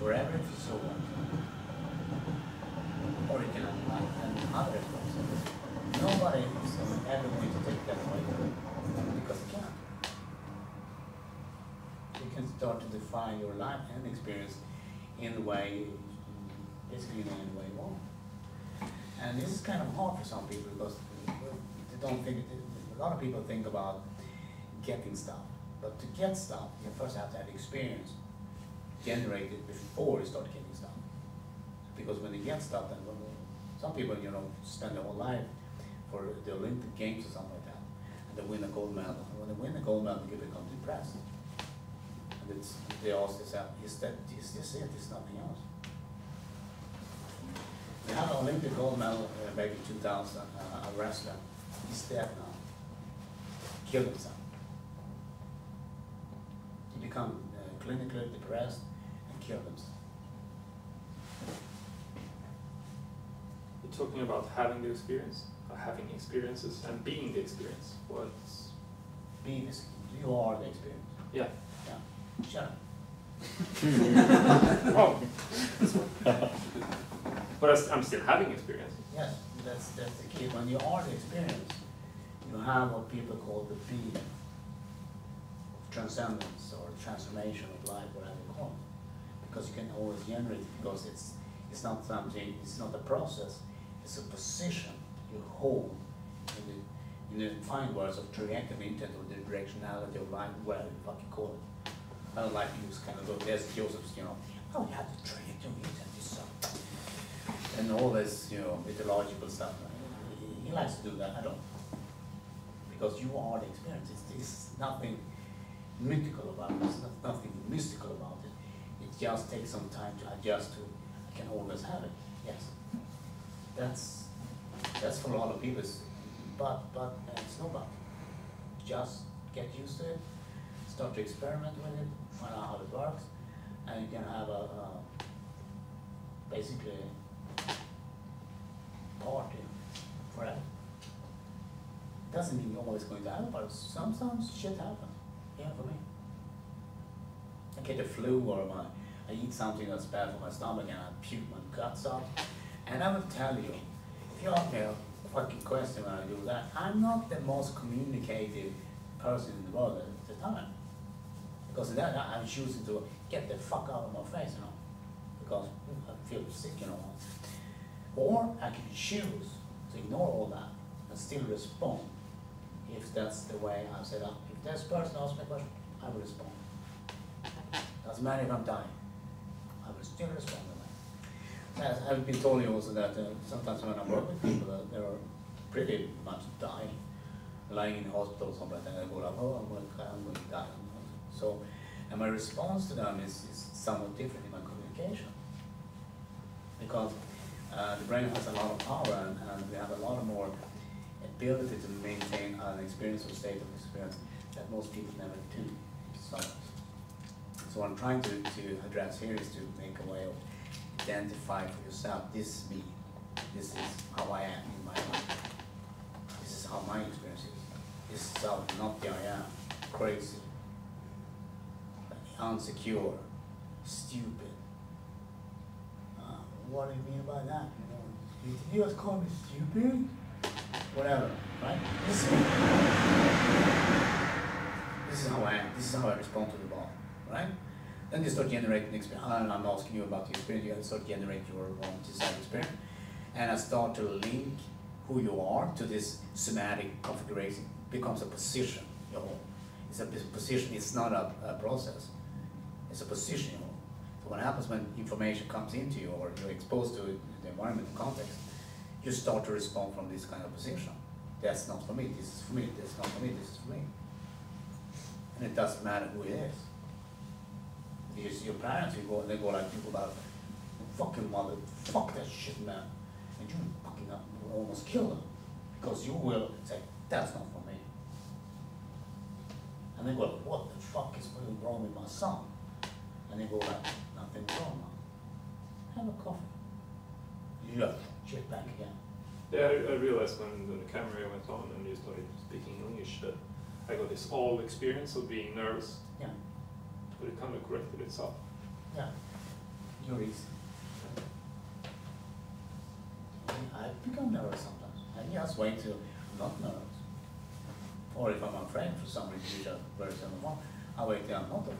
forever if you so want. Or you can unlike other experiences. Nobody is ever going to take that away because you can't. You can start to define your life and experience in the way, basically in any way you want. And this is kind of hard for some people because they don't think, a lot of people think about getting stuff. But to get stuff, you first have to have experience generated before you start getting stuff. Because when you get stuff, then some people, spend their whole life for the Olympic Games or something like that, and they win a gold medal. And when they win a gold medal, they become depressed. And they ask themselves, is this it? Is nothing else? We had an Olympic gold medal back in 2000, a wrestler. He's dead now. Killed himself. He became clinically depressed and killed himself. You're talking about having the experience, or having experiences, and being the experience. What's being this? You are the experience. Yeah. Yeah. Shut up. Oh. But I'm still having experience. Yes, that's the key. When you are the experience, you have what people call the being of transcendence or transformation of life, whatever you call it. Because you can always generate it, because it's not something, it's not a process, it's a position you hold in the fine words of trajectory, intent, or the directionality of life, whatever you fucking call it. I don't like to use kind of those, there's Joseph's, you have the trajectory, intent, this stuff. And all this, mythological stuff. He likes to do that, I don't. Because you are the experience. It's nothing mythical about it. There's nothing mystical about it. It just takes some time to adjust to. I can always have it. Yes. That's for a lot of people. But it's no but. Just get used to it. Start to experiment with it. Find out how it works, and you can have basically party forever. Doesn't mean you're always going to have it, but sometimes shit happens. Yeah, for me. I get the flu, or I eat something that's bad for my stomach and I puke my guts out. And I will tell you, if you ask me a fucking question when I do that, I'm not the most communicative person in the world at the time. Because of that, I'm choosing to get the fuck out of my face, because I feel sick, Or I can choose to ignore all that and still respond if that's the way I'm set up. If this person asks me a question, I will respond. Doesn't matter if I'm dying, I will still respond to that. I've been told you also that sometimes when I work with people, they are pretty much dying, lying in the hospital or something like that, and they go like, oh, I'm going to die. So, and my response to them is somewhat different in my communication. Because the brain has a lot of power, and we have a lot more ability to maintain an experience or state of experience that most people never do. So what I'm trying to address here is to make a way of identify for yourself, this is me, this is how I am in my life, this is how my experience is, this is how not the I am, crazy, insecure, stupid. What do you mean by that? Did you just call me stupid? Whatever, right? This is how I am. This is how I respond to the ball, right? Then you start generating experience. I'm asking you about the experience. You start generating your own desired experience, and I start to link who you are to this somatic configuration. It becomes a position. It's a position. It's not a process. It's a position. So what happens when information comes into you, or you're exposed to it, the environment, the context, you start to respond from this kind of position. That's not for me, this is for me, that's not for me, this is for me. And it doesn't matter who it is. If you see your parents, they go like, people about, fucking mother, fuck that shit, man. And you fucking almost kill them. Because you will say, that's not for me. And they go like, what the fuck is wrong with my son? And they go like, nothing wrong, man. Have a coffee. You have shit back again. Yeah, I realized when the camera went on and you started speaking English that I got this old experience of being nervous. Yeah. But it kind of corrected itself. Yeah. you're easy. I become nervous sometimes. I just wait till I'm not nervous. Or if I'm afraid for some reason, which I'm very seldom, I wait till I'm not afraid.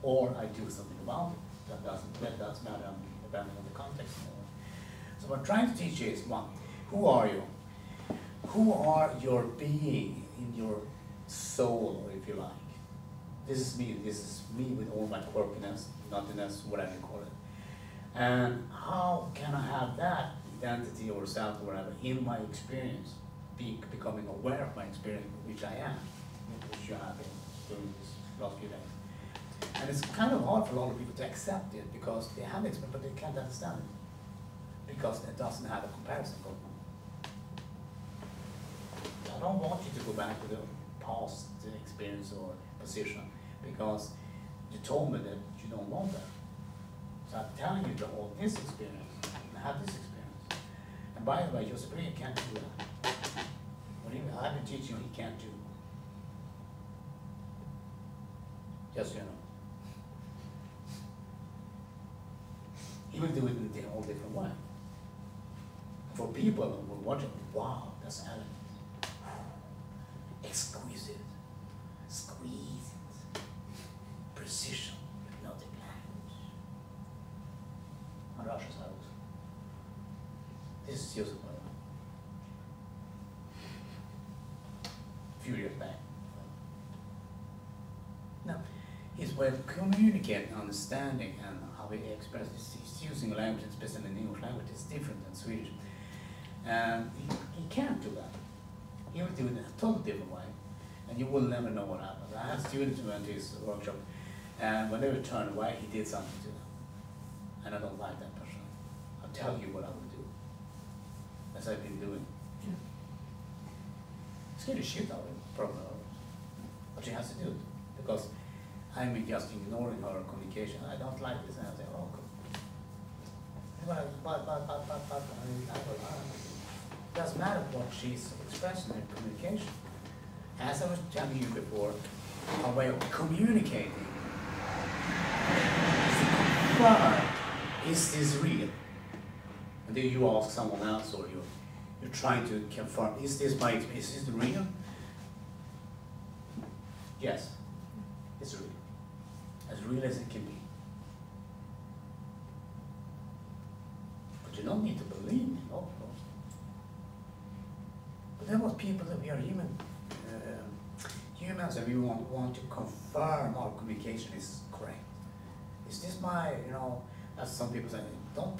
Or I do something about it. That doesn't matter, depending on the context. So what I'm trying to teach you is, one, who are you? Who are your being in your soul, if you like? This is me with all my quirkiness, nuttiness, whatever you call it. And how can I have that identity or self or whatever in my experience, becoming aware of my experience, which I am, which you have been doing this last few days. And it's kind of hard for a lot of people to accept it because they have experience, but they can't understand it because it doesn't have a comparison going on. I don't want you to go back to the past experience or position because you told me that you don't want that. So I'm telling you to hold this experience and have this experience. And by the way, your superior can't do that. What I've been teaching you, he can't do. Just so you know. He will do it in a whole different way. For people who will watch it, wow, that's elegant. Exquisite. Squeeze it. Precision, hypnotic language. On Russia's house. This is Joseph Miller. Few years back. Now, his way of communicating, understanding, and how he expresses, he's using language, especially in English language, is different than Swedish. And he can't do that. He will do it in a totally different way, and you will never know what happens. I had students who went to his workshop, and when they returned away, he did something to them. And I don't like that person. I'll tell you what I will do, as I've been doing. Scare the shit out of him, probably. But she has to do it, because I'm just ignoring her communication. I don't like this, and I say, oh, cool. It doesn't matter what she's expressing in communication. As I was telling you before, a way of communicating is to confirm, is this real? And then you ask someone else, or you're trying to confirm, is this real? Yes, it's real as it can be. But you don't need to believe me, no, of course. But there was people that we are humans, and we want to confirm our communication is correct. Is this my, as some people say, don't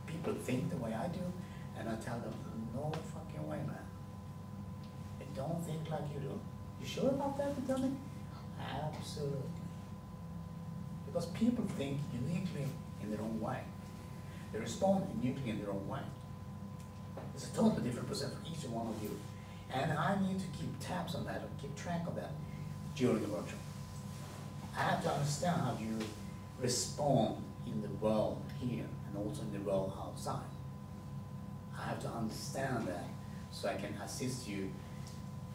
people think the way I do? And I tell them, no fucking way, man. They don't think like you do. You sure about that, you tell me? Absolutely. Because people think uniquely in their own way. They respond uniquely in their own way. It's a totally different process for each one of you. And I need to keep tabs on that, or keep track of that during the workshop. I have to understand how you respond in the world here and also in the world outside. I have to understand that so I can assist you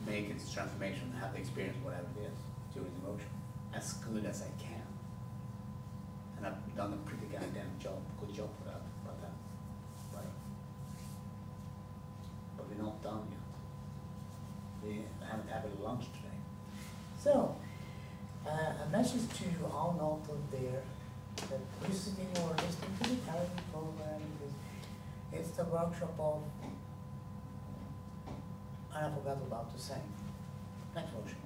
make this transformation, have the experience, whatever it is, during the workshop, as good as I can. And I've done a pretty goddamn good job for that, but we're not done yet. We haven't had a lunch today. So, a message to you all out there that listening or listening to the television program is, it's the workshop of, and I forgot what I was about to say. Next workshop.